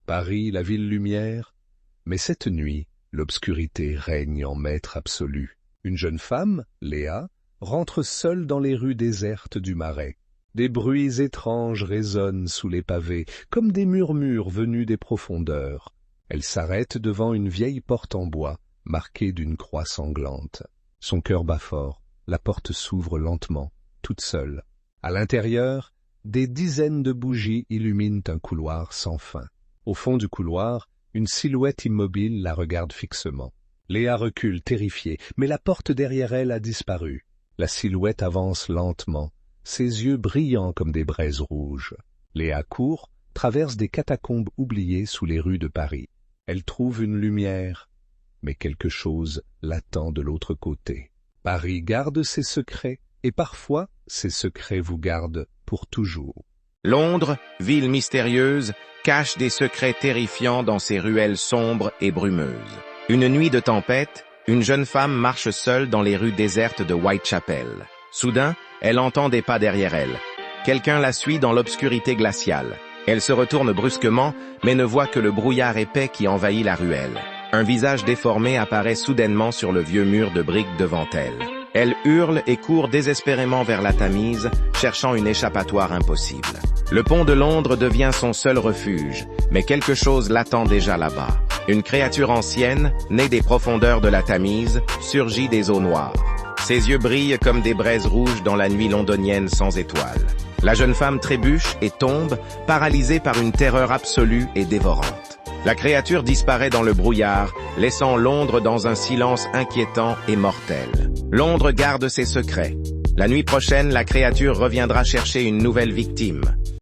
Paris, la ville lumière. Mais cette nuit, l'obscurité règne en maître absolu. Une jeune femme, Léa, rentre seule dans les rues désertes du Marais. Des bruits étranges résonnent sous les pavés, comme des murmures venus des profondeurs. Elle s'arrête devant une vieille porte en bois, marquée d'une croix sanglante. Son cœur bat fort, la porte s'ouvre lentement, toute seule. À l'intérieur, des dizaines de bougies illuminent un couloir sans fin. Au fond du couloir, une silhouette immobile la regarde fixement. Léa recule, terrifiée, mais la porte derrière elle a disparu. La silhouette avance lentement, ses yeux brillants comme des braises rouges. Léa court, traverse des catacombes oubliées sous les rues de Paris. Elle trouve une lumière, mais quelque chose l'attend de l'autre côté. Paris garde ses secrets, et parfois, ces secrets vous gardent pour toujours. Londres, ville mystérieuse, cache des secrets terrifiants dans ses ruelles sombres et brumeuses. Une nuit de tempête, une jeune femme marche seule dans les rues désertes de Whitechapel. Soudain, elle entend des pas derrière elle. Quelqu'un la suit dans l'obscurité glaciale. Elle se retourne brusquement, mais ne voit que le brouillard épais qui envahit la ruelle. Un visage déformé apparaît soudainement sur le vieux mur de briques devant elle. Elle hurle et court désespérément vers la Tamise, cherchant une échappatoire impossible. Le pont de Londres devient son seul refuge, mais quelque chose l'attend déjà là-bas. Une créature ancienne, née des profondeurs de la Tamise, surgit des eaux noires. Ses yeux brillent comme des braises rouges dans la nuit londonienne sans étoiles. La jeune femme trébuche et tombe, paralysée par une terreur absolue et dévorante. La créature disparaît dans le brouillard, laissant Londres dans un silence inquiétant et mortel. Londres garde ses secrets. La nuit prochaine, la créature reviendra chercher une nouvelle victime.